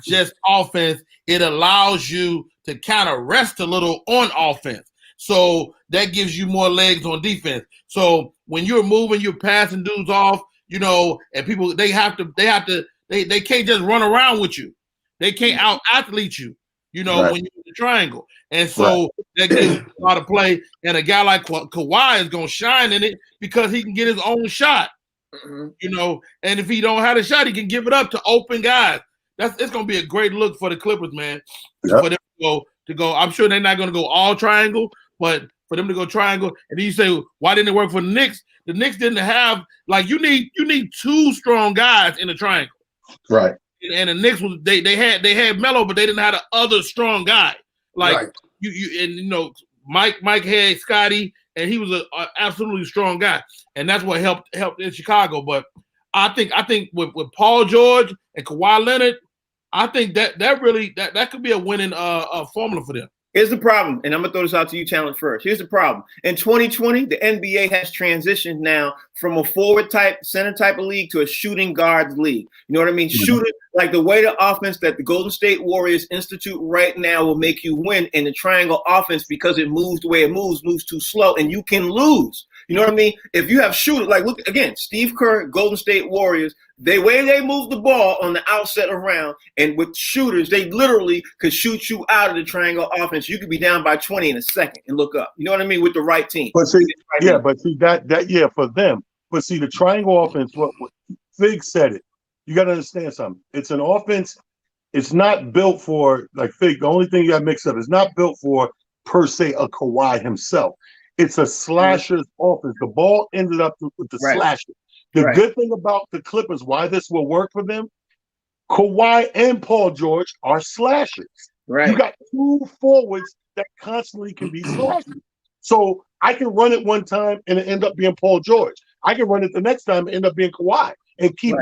just offense. It allows you to kind of rest a little on offense. So that gives you more legs on defense. So when you're moving, you're passing dudes off, and people they can't just run around with you. They can't out athlete you. When you're in the triangle. And so that gives you a lot of play. And a guy like Kawhi is going to shine in it because he can get his own shot, and if he don't have a shot, he can give it up to open guys. It's going to be a great look for the Clippers, man. Yep. For them to go. I'm sure they're not going to go all triangle, but for them to go triangle. And then you say, why didn't it work for the Knicks? The Knicks didn't have, you need two strong guys in the triangle. Right. And the Knicks they had Melo, but they didn't have the other strong guy. Mike had Scotty, and he was an absolutely strong guy, and that's what helped in Chicago. But I think with Paul George and Kawhi Leonard, I think that could be a winning formula for them. Here's the problem, and I'm going to throw this out to you, Talent, first. Here's the problem. In 2020, the NBA has transitioned now from a forward type, center type of league to a shooting guards league. You know what I mean? Mm-hmm. Shooting, like the way the offense that the Golden State Warriors institute right now will make you win in the triangle offense, because it moves the way it moves too slow, and you can lose. You know what I mean? If you have shooters, look again, Steve Kerr, Golden State Warriors, the way they move the ball on the outset around, and with shooters, they literally could shoot you out of the triangle offense. You could be down by 20 in a second and look up. You know what I mean? With the right team. But see, that for them. But see, the triangle offense, what Fig said it. You got to understand something. It's an offense. It's not built for, Fig, the only thing you got to mix up, it's not built for, per se, a Kawhi himself. It's a slasher's offense. The ball ended up with the slasher. The good thing about the Clippers, why this will work for them, Kawhi and Paul George are slashers. Right. You got two forwards that constantly can be slashers. So I can run it one time and it end up being Paul George. I can run it the next time and end up being Kawhi and keep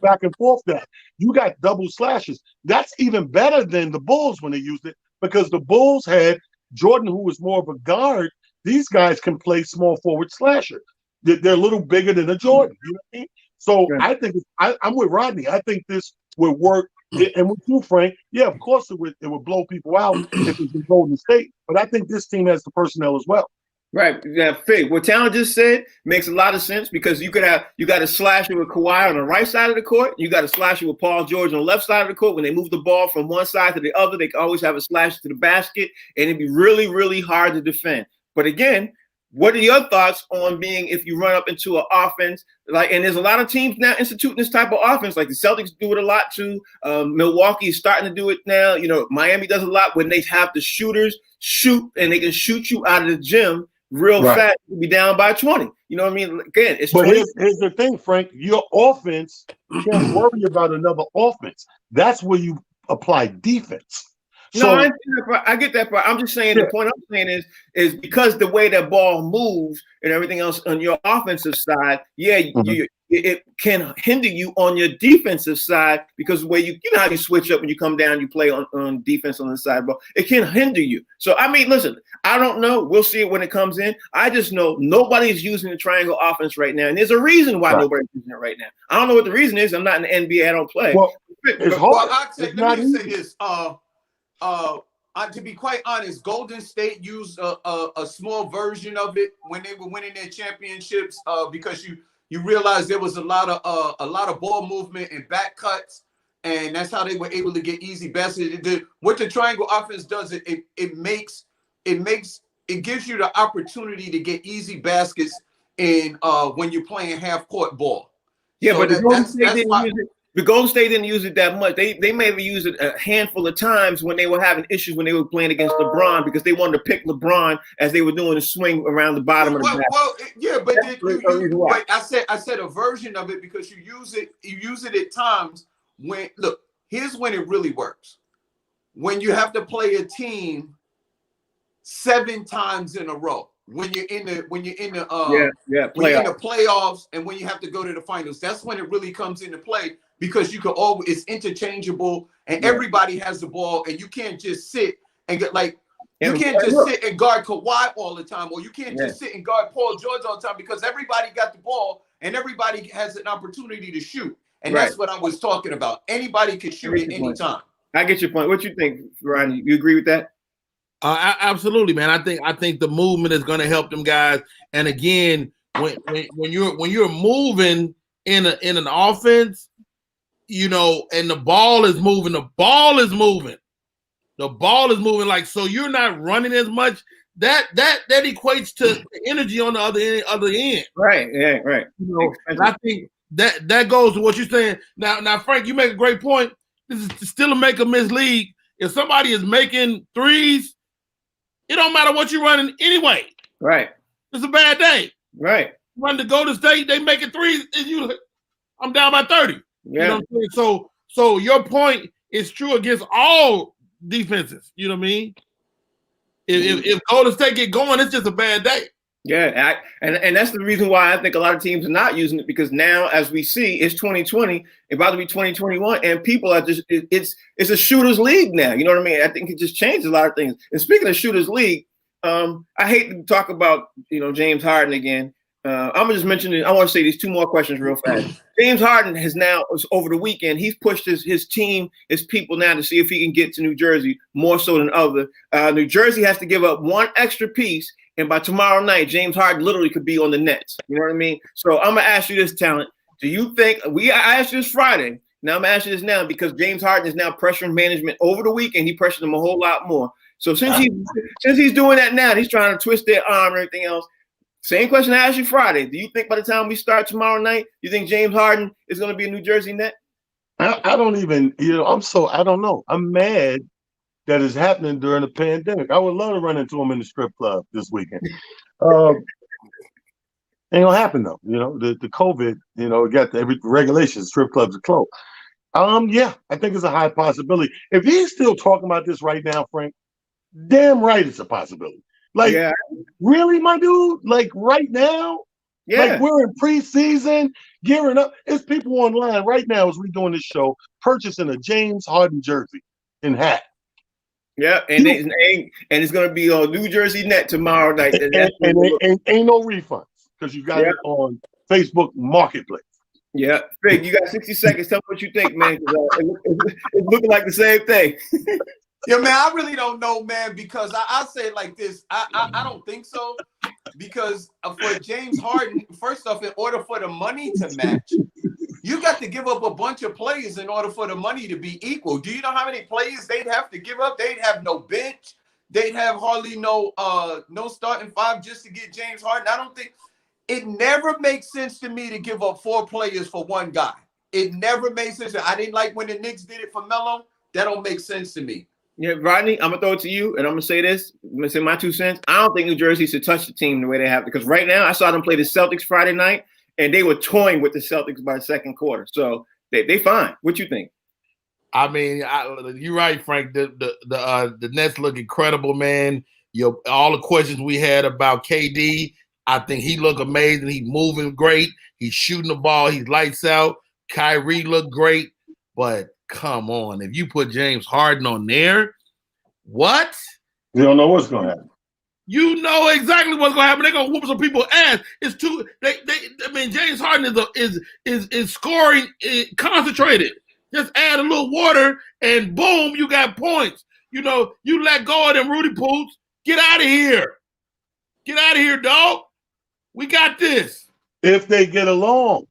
back and forth that. You got double slashes. That's even better than the Bulls when they used it, because the Bulls had Jordan, who was more of a guard, these guys can play small forward slasher. They're a little bigger than a Jordan. You know what I mean? So Yeah. I think I'm with Rodney. I think this would work. And with you, Frank, yeah, of course it would blow people out if it's in Golden State. But I think this team has the personnel as well. Right. Yeah, Fig. What Talon just said makes a lot of sense because you got a slasher with Kawhi on the right side of the court. You got a slasher with Paul George on the left side of the court. When they move the ball from one side to the other, they can always have a slasher to the basket, and it'd be really, really hard to defend. But again, what are your thoughts on being if you run up into an offense and there's a lot of teams now instituting this type of offense, like the Celtics do it a lot too. Milwaukee is starting to do it now. You know, Miami does a lot when they have the shooters shoot and they can shoot you out of the gym real fast. You'll be down by 20. You know what I mean? Again, it's. But here's the thing, Frank. Your offense can't worry about another offense. That's where you apply defense. No, I get that part. I'm just saying the point I'm saying is because the way that ball moves and everything else on your offensive side, it can hinder you on your defensive side because the way you know how you switch up when you come down, you play on defense on the side, but it can hinder you. So I mean, listen, I don't know. We'll see it when it comes in. I just know nobody's using the triangle offense right now, and there's a reason why nobody's using it right now. I don't know what the reason is. I'm not in the NBA. I don't play. Well, it's hard. Let me say this. To be quite honest, Golden State used a small version of it when they were winning their championships because you realize there was a lot of ball movement and back cuts, and that's how they were able to get easy baskets. What the triangle offense does, it gives you the opportunity to get easy baskets in when you're playing half court ball. Yeah, so but the Golden State didn't use it that much. They may have used it a handful of times when they were having issues when they were playing against LeBron because they wanted to pick LeBron as they were doing a swing around the bottom of the basket. Well, yeah, but I said a version of it because you use it at times when here's when it really works. When you have to play a team 7 times in a row. When you're in the playoffs and when you have to go to the finals, that's when it really comes into play because you can it's interchangeable and everybody has the ball and you can't just sit and sit and guard Kawhi all the time, or you can't just sit and guard Paul George all the time because everybody got the ball and everybody has an opportunity to shoot. And that's what I was talking about. Anybody can shoot at any time. I get your point. What you think, Rodney? You agree with that? Absolutely, man. I think the movement is going to help them guys. And again, when you're moving in an offense, you know, and the ball is moving, like so you're not running as much. That equates to the energy on the other end. Right. Yeah. Right. You know, and I think that goes to what you're saying. Now, Frank, you make a great point. This is still a make or miss league. If somebody is making threes, it don't matter what you're running anyway. Right. It's a bad day. Right. Run to Golden State, they making threes, and I'm down by 30. Yeah. You know what I'm saying? So your point is true against all defenses. You know what I mean? If Golden State get going, it's just a bad day. Yeah, and that's the reason why I think a lot of teams are not using it because now, as we see, it's 2020, about to be 2021, and people are just it's a shooters league now. You know what I mean? I think it just changed a lot of things. And speaking of shooters league, I hate to talk about James Harden again. I'm gonna just mention it. I want to say these 2 more questions real fast. James Harden has now, over the weekend, he's pushed his team, his people now to see if he can get to New Jersey more so than other. New Jersey has to give up 1 extra piece. And by tomorrow night, James Harden literally could be on the Nets. You know what I mean? So I'm going to ask you this, Talent. Do you think I asked you this Friday. Now I'm going to ask you this now because James Harden is now pressuring management over the weekend. He pressured them a whole lot more. So since he's doing that now, he's trying to twist their arm and everything else. Same question I asked you Friday. Do you think by the time we start tomorrow night, you think James Harden is going to be a New Jersey Net? I don't even, I don't know. I'm mad that is happening during the pandemic. I would love to run into him in the strip club this weekend. Ain't gonna happen though. The COVID, got every regulations, strip clubs are closed. Yeah, I think it's a high possibility. If he's still talking about this right now, Frank, damn right it's a possibility. Really, my dude? Like right now? Yeah. Like we're in preseason, gearing up. There's people online right now as we're doing this show, purchasing a James Harden jersey and hat. Yeah, and it's going to be on New Jersey Net tomorrow night. And ain't no refunds because you got it on Facebook Marketplace. Yeah, Fig, you got 60 seconds. Tell me what you think, man. It's looking like the same thing. Yeah, man, I really don't know, man, because I say it like this. I don't think so. Because for James Harden, first off, in order for the money to match, you got to give up a bunch of players in order for the money to be equal. Do you know how many players they'd have to give up? They'd have no bench. They'd have hardly no starting five just to get James Harden. I don't think it never makes sense to me to give up 4 players for one guy. It never makes sense. I didn't like when the Knicks did it for Melo. That don't make sense to me. Yeah, Rodney, I'm gonna throw it to you, and I'm gonna say this. I'm gonna say my 2 cents. I don't think New Jersey should touch the team the way they have, because right now I saw them play the Celtics Friday night, and they were toying with the Celtics by the second quarter. So they fine. What you think? I mean, you're right, Frank. The Nets look incredible, man. All the questions we had about KD, I think he looked amazing. He's moving great. He's shooting the ball. He's lights out. Kyrie looked great, but come on, if you put James Harden on there, what? You don't know what's gonna happen. You know exactly what's gonna happen. They're gonna whoop some people's ass. It's too. I mean, James Harden is scoring concentrated. Just add a little water and boom, you got points. You know, you let go of them Rudy Poots. Get out of here. Get out of here, dog. We got this. If they get along.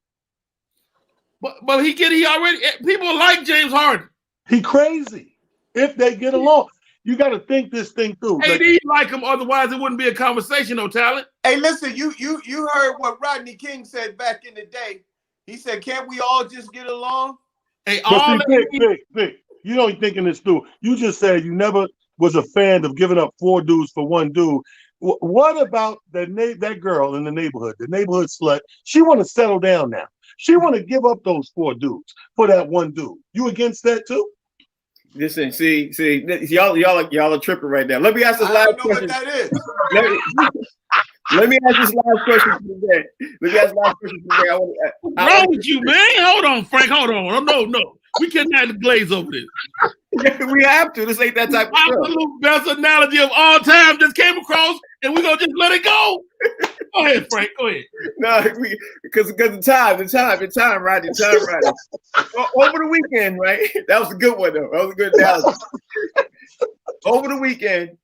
But he already, people like James Harden. He crazy. If they get along. You got to think this thing through. KD like him, otherwise it wouldn't be a conversation, no talent. Hey, listen, you heard what Rodney King said back in the day. He said, "Can't we all just get along?" Hey, Vic, you don't thinking this through. You just said you never was a fan of giving up 4 dudes for 1 dude. What about that girl in the neighborhood slut? She want to settle down now. She want to give up those 4 dudes for that 1 dude. You against that too? Listen, see, y'all are tripping right now. Let me ask this last question. I don't know what that is. Let me ask this last question today. What's wrong with you, man? Hold on, Frank. Hold on. No. We cannot glaze over this. We have to. This ain't that type of stuff. Absolute best analogy of all time just came across, and we're gonna just let it go. Go ahead, Frank. Go ahead. No, because the time, Rodney. Over the weekend, right? That was a good one, though. That was a good analogy. Over the weekend,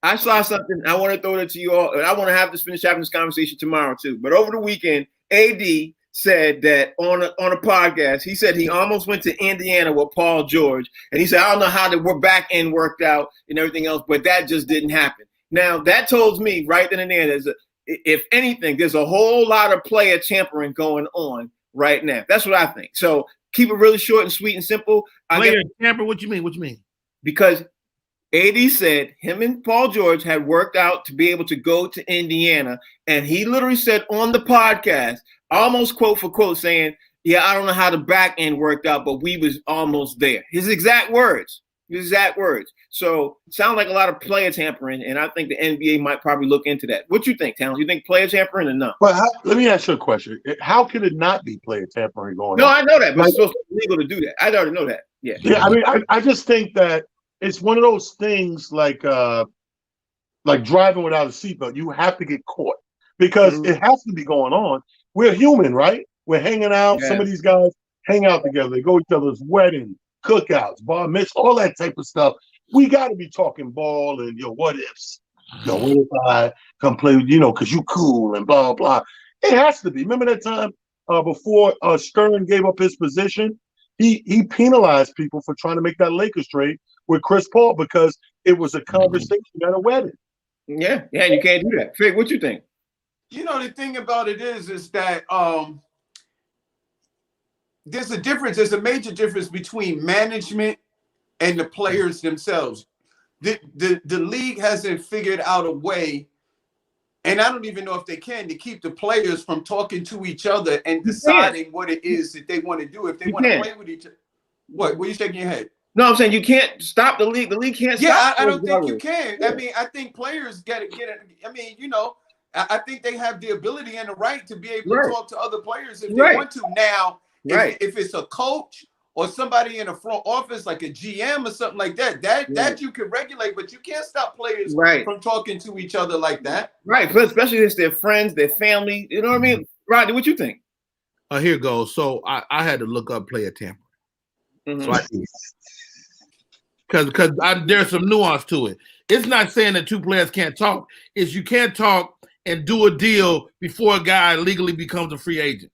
I saw something. I want to throw it to you all. I want to finish having this conversation tomorrow too. But over the weekend, AD said that on a podcast, he said he almost went to Indiana with Paul George, and he said, I don't know how the back end worked out and everything else, but that just didn't happen. Now that tells me right then and there, if anything, there's a whole lot of player tampering going on right now. That's what I think. So keep it really short and sweet and simple. Player tamper? What you mean? Because AD said him and Paul George had worked out to be able to go to Indiana, and he literally said on the podcast, almost quote for quote, saying, yeah, I don't know how the back end worked out, but we was almost there. His exact words. So it sounds like a lot of player tampering, and I think the NBA might probably look into that. What you think, Talon? You think player tampering or no? But let me ask you a question. How can it not be player tampering going on? No, I know that, but it's supposed to be legal to do that. I already know that. Yeah. Yeah, I mean, I just think that it's one of those things like driving without a seatbelt. You have to get caught because it has to be going on. We're human, right? We're hanging out. Yeah. Some of these guys hang out together. They go to each other's weddings, cookouts, bar mitzvahs, all that type of stuff. We got to be talking ball and what ifs. What if I come play with because you cool and blah blah. It has to be. Remember that time before Stern gave up his position? He penalized people for trying to make that Lakers trade with Chris Paul because it was a conversation at a wedding. Yeah, you can't do that. Fig, what you think? The thing about it is that there's a difference. There's a major difference between management and the players themselves. The league hasn't figured out a way, and I don't even know if they can, to keep the players from talking to each other and deciding what it is that they want to do. If they want to play with each other. What are you shaking your head? No, I'm saying you can't stop the league. The league can't stop. Yeah, I don't think you can. I mean, I think players get it. I mean, I think they have the ability and the right to be able to talk to other players if they want to. Now, if it's a coach or somebody in the front office, like a GM or something like that. That you can regulate, but you can't stop players from talking to each other like that. Right, but especially if it's their friends, their family. You know what I mean? Rodney, what you think? Here goes. So I had to look up player tampering. So I did. Because there's some nuance to it. It's not saying that two players can't talk. It's you can't talk and do a deal before a guy legally becomes a free agent.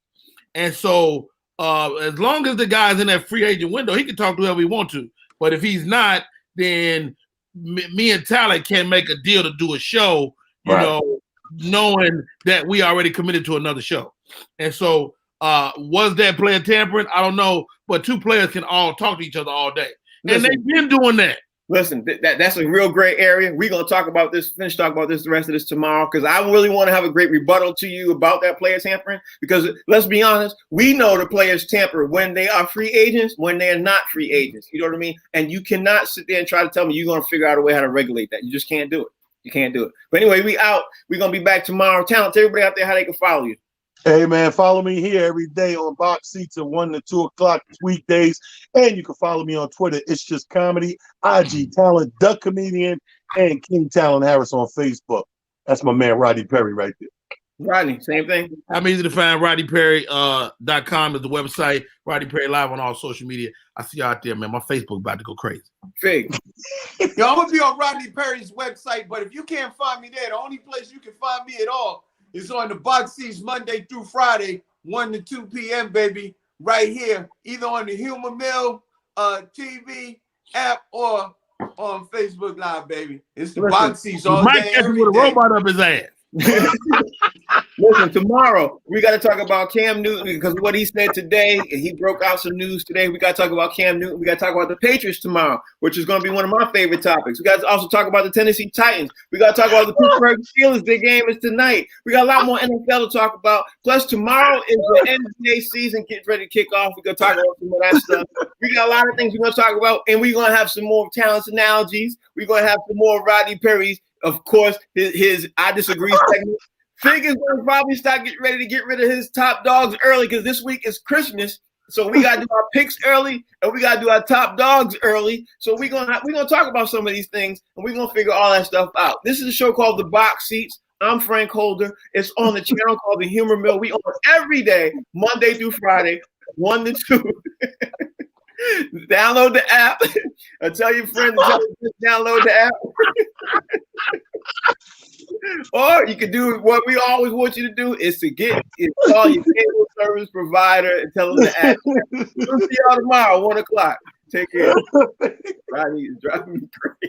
And so as long as the guy's in that free agent window, he can talk to whoever he wants to. But if he's not, then me and Tyler can make a deal to do a show, you know, knowing that we already committed to another show. And so was that player tampering? I don't know. But two players can all talk to each other all day. And they've been doing that. Listen, that's a real gray area. We're going to talk about this, finish talking about this, the rest of this tomorrow, because I really want to have a great rebuttal to you about that player tampering. Because let's be honest, we know the players tamper when they are free agents, when they are not free agents. You know what I mean? And you cannot sit there and try to tell me you're going to figure out a way how to regulate that. You just can't do it. You can't do it. But anyway, we out. We're going to be back tomorrow. Talent to everybody out there how they can follow you. Hey, man, follow me here every day on Box Seats at 1 to 2 o'clock weekdays. And you can follow me on Twitter. It's just comedy, IG Talent, The Comedian, and King Talent Harris on Facebook. That's my man, Rodney Perry, right there. Rodney, same thing. I'm easy to find. RodneyPerry.com is the website. Rodney Perry Live on all social media. I see you out there, man. My Facebook about to go crazy. Fig. Yo, I'm going to be on Rodney Perry's website, but if you can't find me there, the only place you can find me at all is on the Box Seats Monday through Friday, 1 to 2 p.m., baby, right here, either on the Humor Mill TV app or on Facebook Live, baby. It's the Box Seats all day, every day. With a robot up his ass. Listen, tomorrow we got to talk about Cam Newton because of what he said today. He broke out some news today. We got to talk about Cam Newton. We got to talk about the Patriots tomorrow, which is going to be one of my favorite topics. We got to also talk about the Tennessee Titans. We got to talk about the Pittsburgh Steelers. Their game is tonight. We got a lot more NFL to talk about. Plus, tomorrow is the NBA season. Get ready to kick off. We're going to talk about some of that stuff. We got a lot of things we're going to talk about, and we're going to have some more Talents Analogies. We're going to have some more Rodney Perry's. Of course, his I Disagree segment. Fig is going to probably start getting ready to get rid of his top dogs early because this week is Christmas. So we got to do our picks early and we got to do our top dogs early. So we're gonna talk about some of these things and we're going to figure all that stuff out. This is a show called The Box Seats. I'm Frank Holder. It's on the channel called The Humor Mill. We on every day, Monday through Friday, 1 to 2. Download the app. Tell your friends to download the app. Or you can do what we always want you to do is to call your cable service provider and tell them to add. We'll see y'all tomorrow, 1 o'clock. Take care. Rodney is driving me crazy.